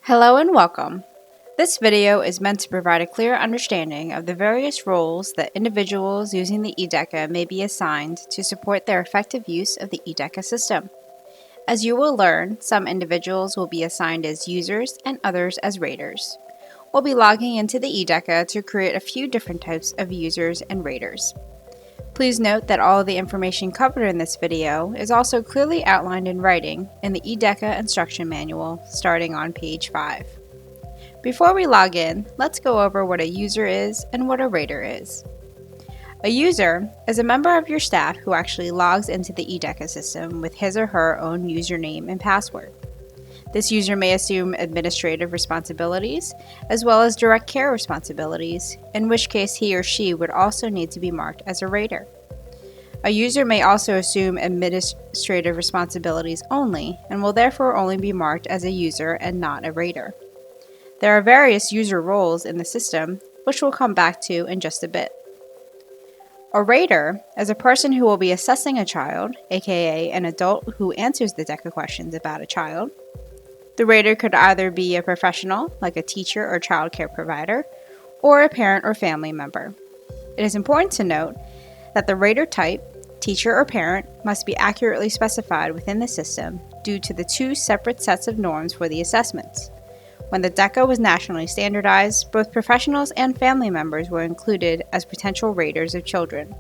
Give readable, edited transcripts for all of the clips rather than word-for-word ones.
Hello and welcome. This video is meant to provide a clear understanding of the various roles that individuals using the e-DECA may be assigned to support their effective use of the e-DECA system. As you will learn, some individuals will be assigned as users and others as raters. We'll be logging into the e-DECA to create a few different types of users and raters. Please note that all of the information covered in this video is also clearly outlined in writing in the e-DECA instruction manual starting on page 5. Before we log in, let's go over what a user is and what a rater is. A user is a member of your staff who actually logs into the e-DECA system with his or her own username and password. This user may assume administrative responsibilities as well as direct care responsibilities, in which case he or she would also need to be marked as a rater. A user may also assume administrative responsibilities only and will therefore only be marked as a user and not a rater. There are various user roles in the system, which we'll come back to in just a bit. A rater is a person who will be assessing a child, aka an adult who answers the DECA questions about a child. The rater could either be a professional, like a teacher or child care provider, or a parent or family member. It is important to note that the rater type, teacher or parent, must be accurately specified within the system due to the two separate sets of norms for the assessments. When the DECA was nationally standardized, both professionals and family members were included as potential raters of children.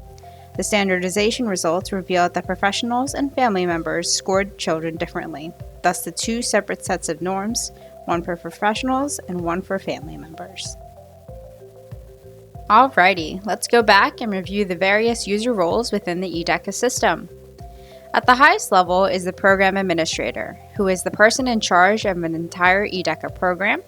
The standardization results revealed that professionals and family members scored children differently, thus the two separate sets of norms, one for professionals and one for family members. Alrighty, let's go back and review the various user roles within the e-DECA system. At the highest level is the program administrator, who is the person in charge of an entire e-DECA program.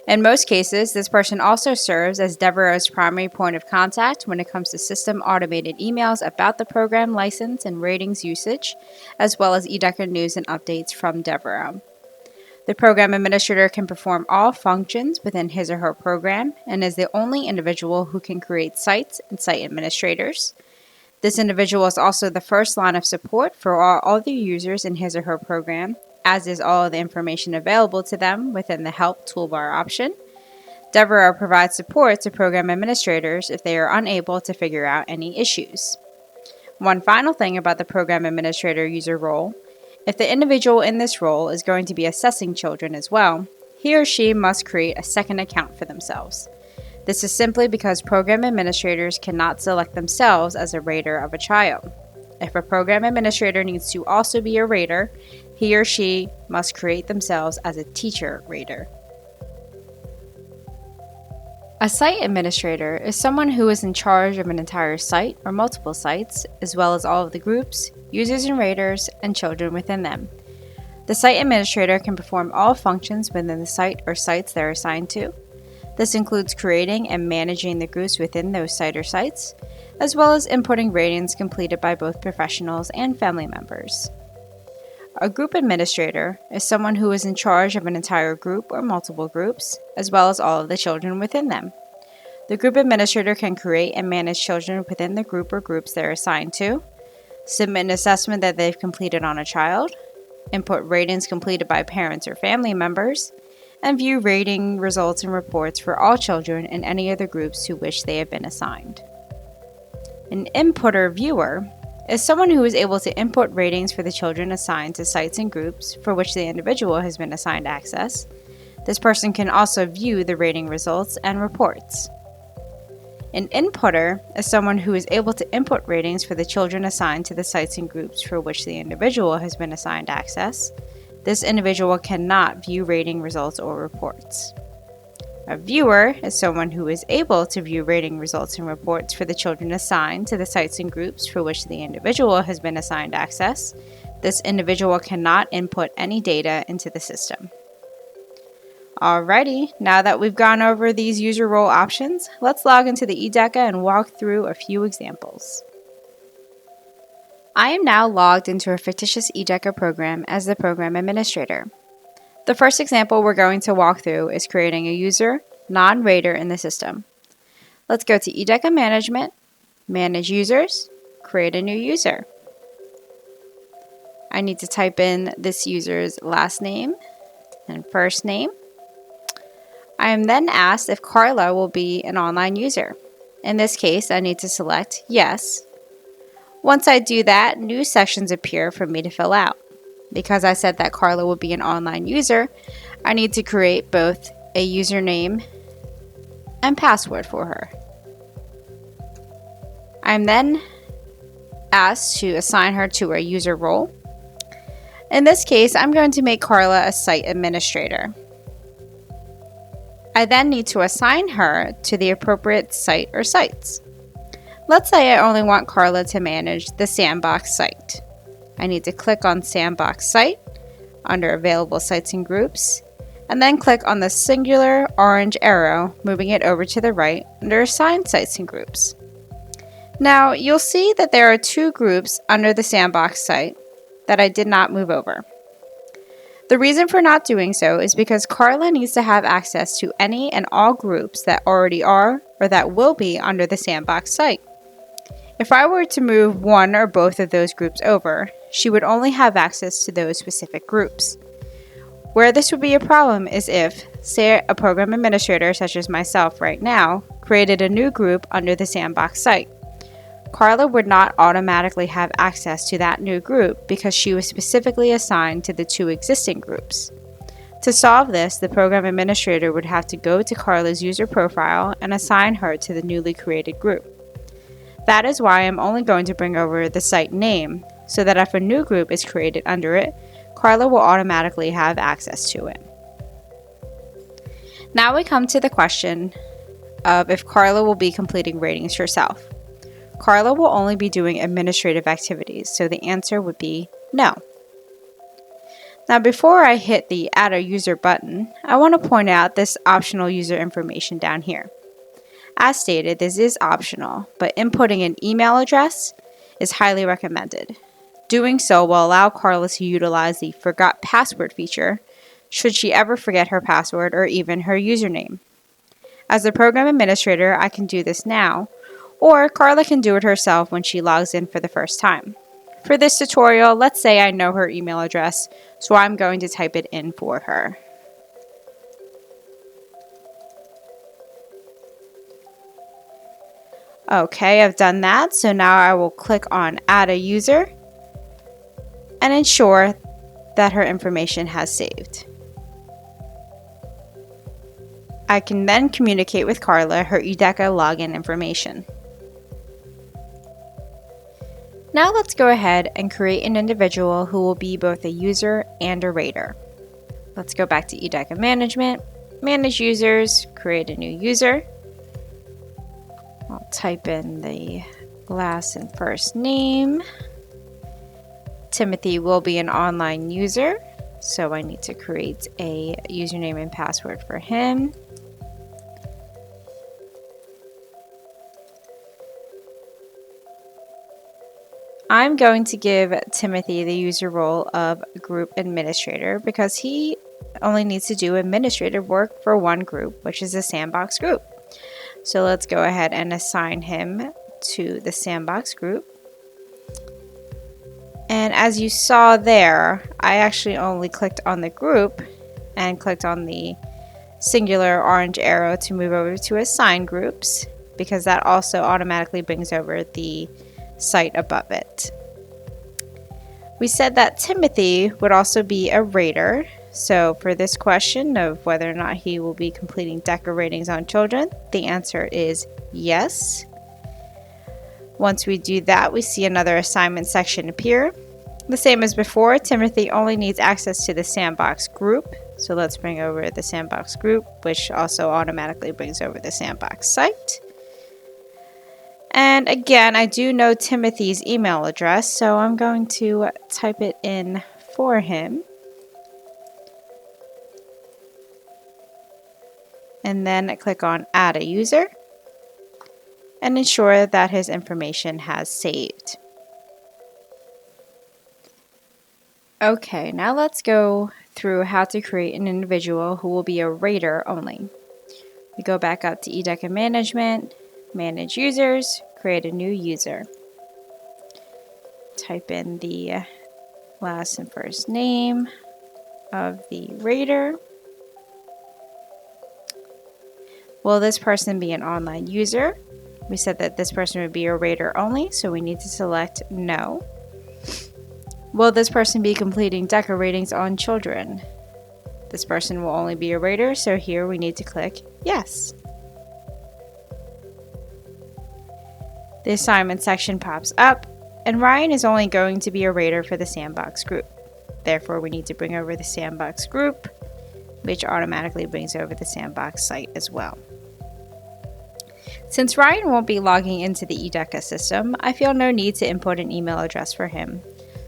In most cases, this person also serves as Devereaux's primary point of contact when it comes to system automated emails about the program license and ratings usage, as well as e-DECA news and updates from Devereaux. The program administrator can perform all functions within his or her program and is the only individual who can create sites and site administrators. This individual is also the first line of support for all other users in his or her program, as is all of the information available to them within the Help toolbar option. Devereaux provides support to program administrators if they are unable to figure out any issues. One final thing about the program administrator user role: if the individual in this role is going to be assessing children as well, he or she must create a second account for themselves. This is simply because program administrators cannot select themselves as a rater of a child. If a program administrator needs to also be a rater, he or she must create themselves as a teacher rater. A site administrator is someone who is in charge of an entire site or multiple sites, as well as all of the groups, users and raters, and children within them. The site administrator can perform all functions within the site or sites they're assigned to. This includes creating and managing the groups within those site or sites, as well as inputting ratings completed by both professionals and family members. A group administrator is someone who is in charge of an entire group or multiple groups, as well as all of the children within them. The group administrator can create and manage children within the group or groups they're assigned to, submit an assessment that they've completed on a child, input ratings completed by parents or family members, and view rating results and reports for all children in any other groups to which they have been assigned. An inputter viewer is someone who is able to input ratings for the children assigned to sites and groups for which the individual has been assigned access. This person can also view the rating results and reports. An inputter is someone who is able to input ratings for the children assigned to the sites and groups for which the individual has been assigned access. This individual cannot view rating results or reports. A viewer is someone who is able to view rating results and reports for the children assigned to the sites and groups for which the individual has been assigned access. This individual cannot input any data into the system. Alrighty, now that we've gone over these user role options, let's log into the e-DECA and walk through a few examples. I am now logged into a fictitious e-DECA program as the program administrator. The first example we're going to walk through is creating a user, non-rater in the system. Let's go to e-DECA Management, Manage Users, Create a new user. I need to type in this user's last name and first name. I am then asked if Carla will be an online user. In this case, I need to select yes. Once I do that, new sections appear for me to fill out. Because I said that Carla will be an online user, I need to create both a username and password for her. I'm then asked to assign her to a user role. In this case, I'm going to make Carla a site administrator. I then need to assign her to the appropriate site or sites. Let's say I only want Carla to manage the Sandbox site. I need to click on Sandbox Site under Available Sites and Groups, and then click on the singular orange arrow, moving it over to the right under Assign Sites and Groups. Now, you'll see that there are two groups under the Sandbox site that I did not move over. The reason for not doing so is because Carla needs to have access to any and all groups that already are or that will be under the Sandbox site. If I were to move one or both of those groups over, she would only have access to those specific groups. Where this would be a problem is if, say, a program administrator such as myself right now created a new group under the Sandbox site. Carla would not automatically have access to that new group because she was specifically assigned to the two existing groups. To solve this, the program administrator would have to go to Carla's user profile and assign her to the newly created group. That is why I'm only going to bring over the site name, so that if a new group is created under it, Carla will automatically have access to it. Now we come to the question of if Carla will be completing ratings herself. Carla will only be doing administrative activities, so the answer would be no. Now before I hit the Add a User button, I want to point out this optional user information down here. As stated, this is optional, but inputting an email address is highly recommended. Doing so will allow Carla to utilize the Forgot Password feature should she ever forget her password or even her username. As the program administrator, I can do this now, or Carla can do it herself when she logs in for the first time. For this tutorial, let's say I know her email address, so I'm going to type it in for her. Okay, I've done that, so now I will click on Add a User and ensure that her information has saved. I can then communicate with Carla her e-DECA login information. Now let's go ahead and create an individual who will be both a user and a rater. Let's go back to e-DECA Management, Manage Users, create a new user. I'll type in the last and first name. Timothy will be an online user, so I need to create a username and password for him. I'm going to give Timothy the user role of group administrator because he only needs to do administrative work for one group, which is a Sandbox group. So let's go ahead and assign him to the Sandbox group. And as you saw there, I actually only clicked on the group and clicked on the singular orange arrow to move over to Assign Groups, because that also automatically brings over the site above it. We said that Timothy would also be a rater. So for this question of whether or not he will be completing DECA ratings on children, the answer is yes. Once we do that, we see another assignment section appear. The same as before, Timothy only needs access to the Sandbox group. So let's bring over the Sandbox group, which also automatically brings over the Sandbox site. And again, I do know Timothy's email address, so I'm going to type it in for him. And then click on Add a User and ensure that his information has saved. Okay, now let's go through how to create an individual who will be a rater only. We go back up to e-DECA Management, Manage Users, create a new user. Type in the last and first name of the rater. Will this person be an online user? We said that this person would be a rater only, so we need to select no. Will this person be completing DECA ratings on children? This person will only be a rater, so here we need to click yes. The assignment section pops up, and Ryan is only going to be a rater for the sandbox group. Therefore, we need to bring over the sandbox group, which automatically brings over the sandbox site as well. Since Ryan won't be logging into the e-DECA system, I feel no need to input an email address for him.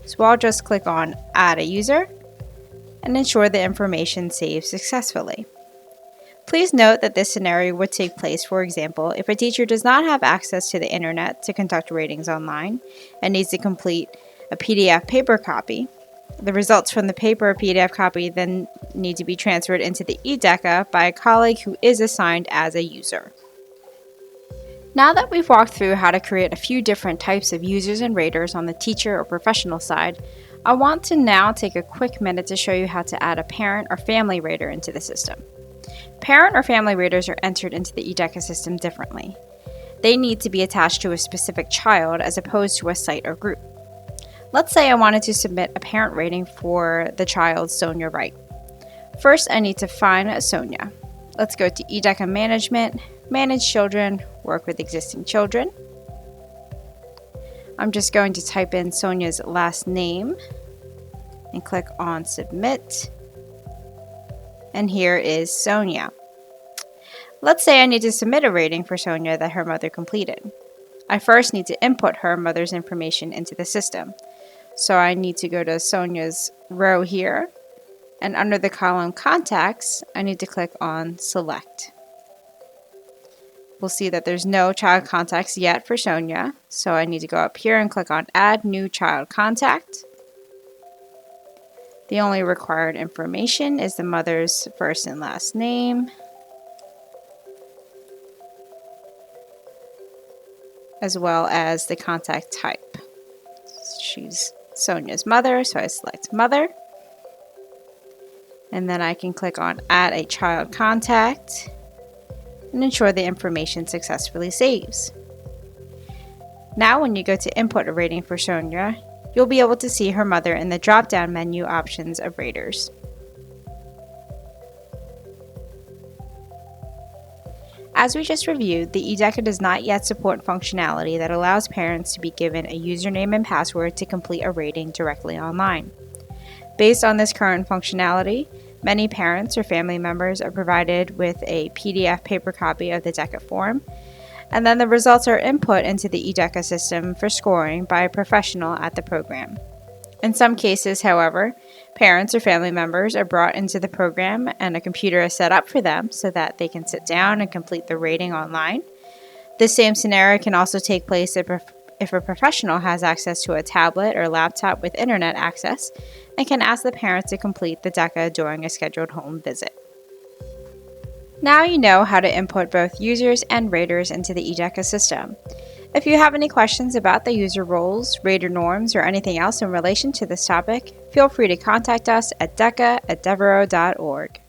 So I'll just click on Add a User and ensure the information saves successfully. Please note that this scenario would take place, for example, if a teacher does not have access to the internet to conduct ratings online and needs to complete a PDF paper copy. The results from the paper or PDF copy then need to be transferred into the e-DECA by a colleague who is assigned as a user. Now that we've walked through how to create a few different types of users and raters on the teacher or professional side, I want to now take a quick minute to show you how to add a parent or family rater into the system. Parent or family raters are entered into the e-DECA system differently. They need to be attached to a specific child as opposed to a site or group. Let's say I wanted to submit a parent rating for the child Sonia Wright. First, I need to find Sonia. Let's go to e-DECA Management, Manage Children, Work with Existing Children. I'm just going to type in Sonia's last name and click on Submit. And here is Sonia. Let's say I need to submit a rating for Sonia that her mother completed. I first need to input her mother's information into the system. So I need to go to Sonia's row here, and under the column Contacts, I need to click on Select. We'll see that there's no child contacts yet for Sonia, so I need to go up here and click on Add New Child Contact. The only required information is the mother's first and last name, as well as the contact type. She's Sonia's mother, so I select Mother. And then I can click on Add a Child Contact and ensure the information successfully saves. Now when you go to input a rating for Sonia, you'll be able to see her mother in the drop-down menu options of raters. As we just reviewed, the e-DECA does not yet support functionality that allows parents to be given a username and password to complete a rating directly online. Based on this current functionality, many parents or family members are provided with a PDF paper copy of the DECA form, and then the results are input into the e-DECA system for scoring by a professional at the program. In some cases, however, parents or family members are brought into the program and a computer is set up for them so that they can sit down and complete the rating online. This same scenario can also take place if a professional has access to a tablet or laptop with internet access and can ask the parent to complete the DECA during a scheduled home visit. Now you know how to input both users and raters into the e-DECA system. If you have any questions about the user roles, rater norms, or anything else in relation to this topic, feel free to contact us at deca@devereaux.org.